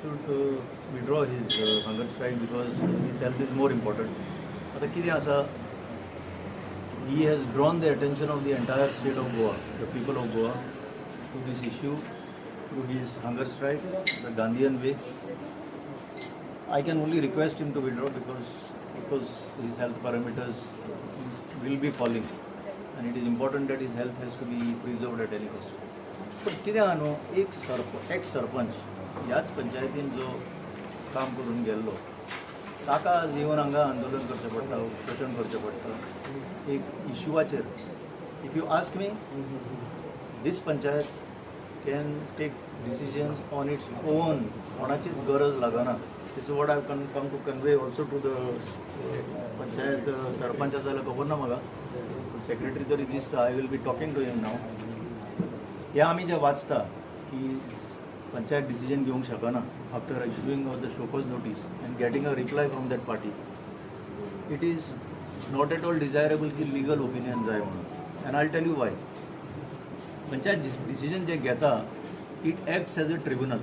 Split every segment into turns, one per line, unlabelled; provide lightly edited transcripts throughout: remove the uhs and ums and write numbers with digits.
should withdraw his hunger strike because his health is more important. आता कितें आसा, he has drawn the attention of the entire state of Goa, the people of Goa, to this issue, to his hunger strike, the Gandhian way. I can only request him to withdraw because his health parameters will be falling, and it is important that his health has to be preserved at any cost. पण कितें आहा न्हू, एक सरपंच ह्याच पंचायतीन जो काम करून गेल्लो, ताका आज येवन हांगा आंदोलन करचें पडटा, उपोशण करचें पडटा एक इश्यूवाचेर. If you ask me, this panchayat can take decisions on its own, कोणाचीच गरज लागना. This what I come to convey also to the panchayat sarpanch आसा जाल्यार खबर ना म्हाका, सेक्रेटरी तरी दिसता. I will be talking to him now. हे आमी जे वाचता की पंचायत डिसिजन घेवंक शकना after issuing of the show cause notice and getting a reply from that party, it is not at all desirable की लिगल ओपिनियन जाय म्हणून. And I tell you Y. Panchayat decision जे घेता, it acts as a tribunal.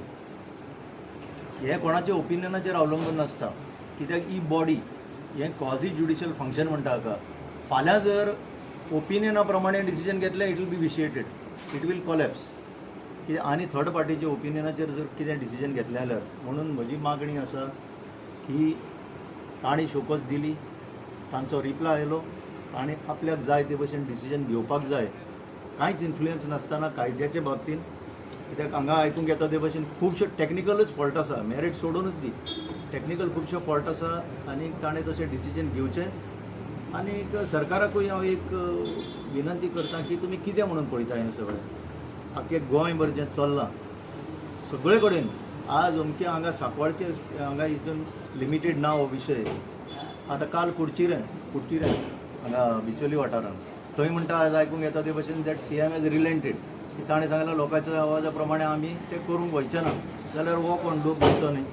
हे कोणाच्या ओपिनियनाचेर अवलंबून नासता, कित्याक ही बॉडी हे क्वाझी ज्युडिशियल फंक्शन म्हणटा हाका. फाल्यां जर ओपिनियना प्रमाणे डिसिजन घेतलें, it will be vitiated, it will collapse. आनी थर्ड पार्टीच्या ओपिनियनाचेर जर कितें डिसिजन घेतलें जाल्यार, म्हणून म्हजी मागणी आसा की तांणी शोकॉज दिली, तांचो रिप्लाय आयलो, तांणी आपल्याक जाय ते भशेन डिसिजन घेवपाक जाय, कांयच इन्फ्लुयन्स नासतना कायद्याच्या बाबतींत. कित्याक हांगा आयकूंक येता ते भशेन खुबशे टॅक्निकलच फॉल्ट आसा, मॅरीट सोडूनच दी, टॅक्निकल खुबशे फॉल्ट आसा, आनी ताणें तशें डिसिजन घेवचें. आनीक सरकाराकूय हांव एक विनंती करता की तुमी कितें म्हणून पळयता हें सगळें. आख्खें गोंय भर जें चल्लां सगळे कडेन, आज अमके हांगा सांकवाळचे हांगा हितून लिमिटेड ना हो विशय. आतां काल कुडचिरें हांगा बिचोली वाठारांत, थंय म्हणटा आज आयकूंक येता ते भशेन दॅट CM एज रिलेंटेड, की ताणें सांगलें लोकांच्या आवाजा प्रमाणे आमी तें करूंक वयचे ना, जाल्यार हो कोण लोक वयचो न्ही.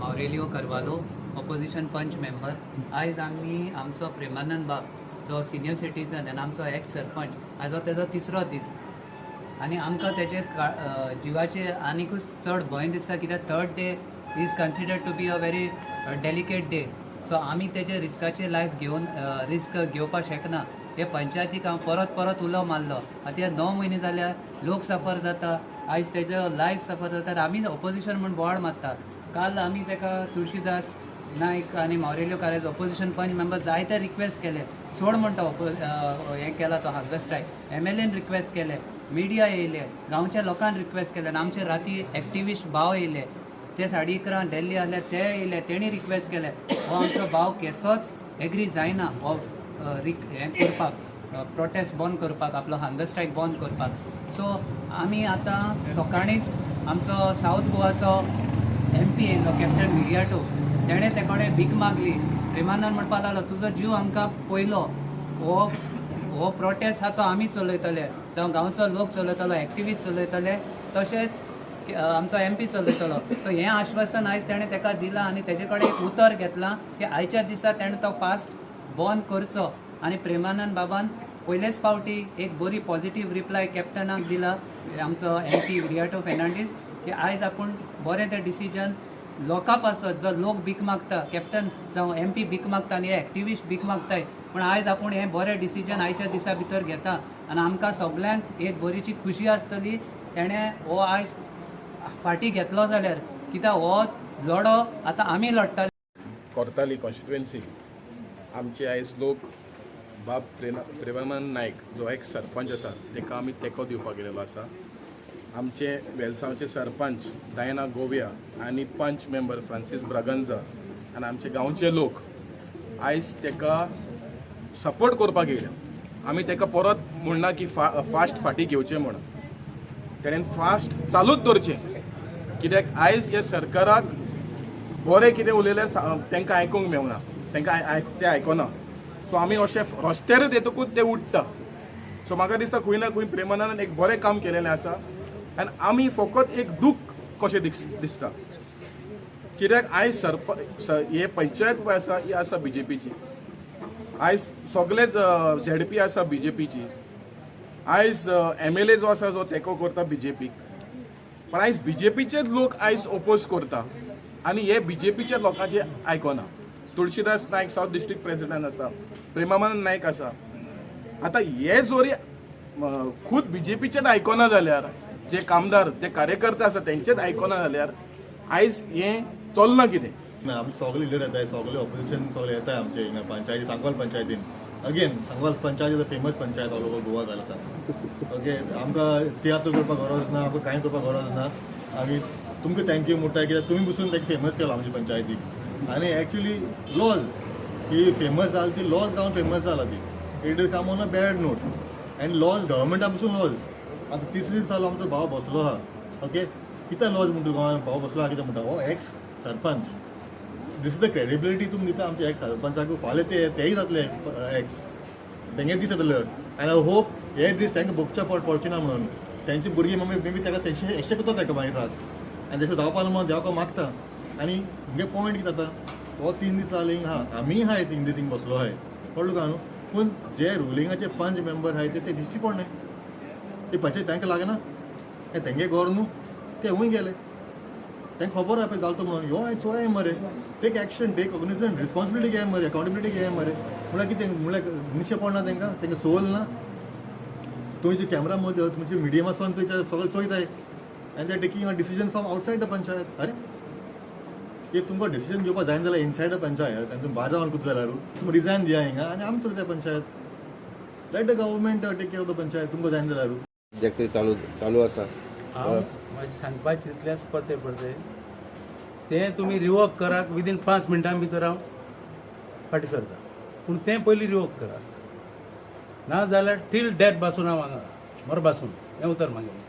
मौरेलियो करवालो, ऑपोजिशन पंच मेंबर. आयज आमी आमचो प्रेमानंद बाब जो सिनियर सिटीजन आनी आमचो एक्स सरपंच, आयज हो तेजो तिसरो दीस, आनी आमकां तेजेर जिवाचेर आनीकूच चड भंय दिसता, कित्याक third day is considered to be a very delicate day. So आमी तेजे रिस्काचेर लायफ घेवन रिस्क घेवपाक शकना. हे पंचायतीक हांव परत उलो मारलो. आतां हे 9 म्हयने जाल्यार लोक सफर जाता, आयज तेजो लायफ सफर जाता, आमी ऑपोजिशन म्हूण बोवाळ मारता. काल आमी ताका तुळशीदास नायक आनी मौरेलियो कारेज ऑपोजिशन पंच मेंबर जायते रिक्वेस्ट केले, सोड म्हणटा हें केला तो हांगर स्ट्रायक. MLAन रिक्वेस्ट केले, मिडिया येयले, गांवच्या लोकांनी रिक्वेस्ट केले, आनी आमचे राती एक्टिविस्ट भाव येयले, ते 11:30 दिल्ली आहले ते येयले, तेणी रिक्वेस्ट केले हो आमचो भाव केसोच एग्री जायना हो हें करपाक, प्रोटेस्ट बंद करपाक, आपलो हांगर स्ट्रायक बंद करपाक. सो आमी आतां सकाळींच आमचो सावथ गोवाचो MP येयलो कॅप्टन विरियाटो, तेणें ते कडेन भीक मागली. प्रेमानंद म्हणपाक लागलो तुजो जीव आमकां पयलो, हो प्रोटेस्ट हा तो आमी चलयतले, जावं गांवचो लोक चलयतलो, एक्टिविस्ट चलयतले, तशेंच आमचो MP चलयतलो. सो हें आश्वासन आयज तेणें ताका दिलां, आनी तेजे कडेन एक उतर घेतलां की आयच्या दिसा तेणें तो फास्ट बंद करचो. आनी प्रेमानंद बाबान पयलेच फावटी एक बरी पॉझिटीव रिप्लाय कॅप्टनाक दिला, आमचो MP विरियाटो फेर्नांडीस, की आयज आपूण बरें तें डिसिजन लोकां पासत, जो लोक भीक मागता, कॅप्टन जावं MP भीक मागता आनी एक्टिविस्ट भीक मागताय, पूण आयज आपूण हें बरें डिसिजन आयच्या दिसा भितर घेता. आनी आमकां सगल्यांक एक बरीची खुशी आसतली तेणें हो आयज फाटी घेतलो जाल्यार, कित्याक हो लढो आतां आमी लडटाले.
कोर्ताली कॉन्स्टिट्युएन्सी आमचे आयज लोक बाब प्रेमानंद नायक जो एक सरपंच आसा ताका आमी तेंको दिवपाक गेलेलो आसा. आमचे वेलसांवचे सरपंच डायना गोविया आनी पंच मेंबर फ्रांसीस ब्रागंजा आनी आमचे गांवचे लोक आयज ताका सपोर्ट करपाक येयले. आमी ताका परत म्हणना की फास्ट फाटी घेवचें म्हणून, तेणेन फास्ट चालूच दवरचें, कित्याक आयज ह्या सरकाराक बरें कितें उलयल्यार तांकां आयकूंक मेवना, तांकां ते आयकना. सो आमी अशें रस्त्यार येतकूच ते उठता. सो म्हाका दिसता खंय ना खंय प्रेमानंदान एक बरें काम केलेलें आसा, आनी आमी फकत एक दूख कशें दिसता, कित्याक आयज हे पंचायत पळय आसा ही आसा BJPची, आयज सगळे ZP आसा BJPची, आयज MLA जो आसा जो तेंको करता BJPक. पण आयज बीजेपीचेच लोक आयज ओपोज करता आनी हे बीजेपीच्या लोकांचे आयकना. तुळशीदास नायक साऊथ डिस्ट्रिक्ट प्रेसिडेंट आसा, प्रेमानंद नायक आसा. आता हे जोरी खूद बीजेपीचेच आयकना जाल्यार, जे कामदार ते कार्यकर्ते आसा तेंचेच आयकना जाल्यार आयज हे चलना कितें?
आमचे सगळे लिडर येतात, सगळे ऑपोजिशन सगळे येतात आमचे हिंगा पंचायती, सांगवाल पंचायतीन. अगेन सांगवाल panchayat is the famous panchayat all over Goa जाता. ओके, आमकां तियात्र करपाक गरज ना, आमकां कांय करपाक गरज ना. आमी तुमकां थँक्यू म्हणटा कित्याक तुमी बसून ताका फेमस केलो आमची पंचायतीक. आनी एक्चुली लॉज ही फेमस जाली, ती लॉज जावन फेमस जाला ती. It is come on a bad note. आनी लॉज गव्हर्मेंटा पसून लॉज आतां तिसरी साल आमचो भाव बसलो आहा. ओके, कितें लॉज म्हणटा भाव बसलो आहा कितें म्हणटा हो x sarpanch. This is the credibility तुमी दिता आमच्या एक्स सरपंचाक. फाल्यां तेय जातले एक्स, तेंगे दीस येतले. आनी आय होप हे दीस तांकां भोगचे पडचे ना म्हणून. तेंची भुरगीं मे बी ताका तेंचे एशे करता ताका मागीर त्रास. आनी तशें जावपा लागून देवका मागता. आनी हे पॉयंट कितें जाता, हो 3 दीस जाले हिंग आहा, आमी हाय 3 दीस हिंग बसलो हाय, कळ्ळो का न्हू. पूण जे रुलिंगाचे 5 मेंबर आहाय ते दिश्टी पडले. ते पंचायत तांकां लागना, हे तेंगे घर न्हू, ते हूंय गेले. तांकां खबर आहा पळय जालो म्हणून. ह्यो आयज चोय मरे, take action, take organization, responsibility घे मरे, अकाउंटेबिलिटी घे मरे. म्हळ्यार कितें म्हळ्यार मनशे पडना तांकां सोल ना. तुमचे कॅमेरा मध्ये तुमचे मिडियमासून तुमचे सगळे चोयताय. आनी ते taking a decision from outside the panchayat. अरे इफ तुमकां डिसिजन घेवपाक जायना जाल्यार इनसायड द पंचायत आनी तुमी भायर रावन कितें जाल्यार तुमी रिजायन दिया हिंगा आनी आमी चलता panchayat. Let the government take care of the panchayat. तुमकां जायना जाल्यार
प्रोजेक्ट चालू आसा.
हांव म्हाजें सांगपाचें इतलेंच पडटलें तें तुमी रिवोक करात विदीन 5 मिनटां भितर हांव फाटीं सरता. पूण तें पयलीं रिवोक करात, ना जाल्यार टील डेथ बासून हांव हांगा मर बासून हें उतर मागीर.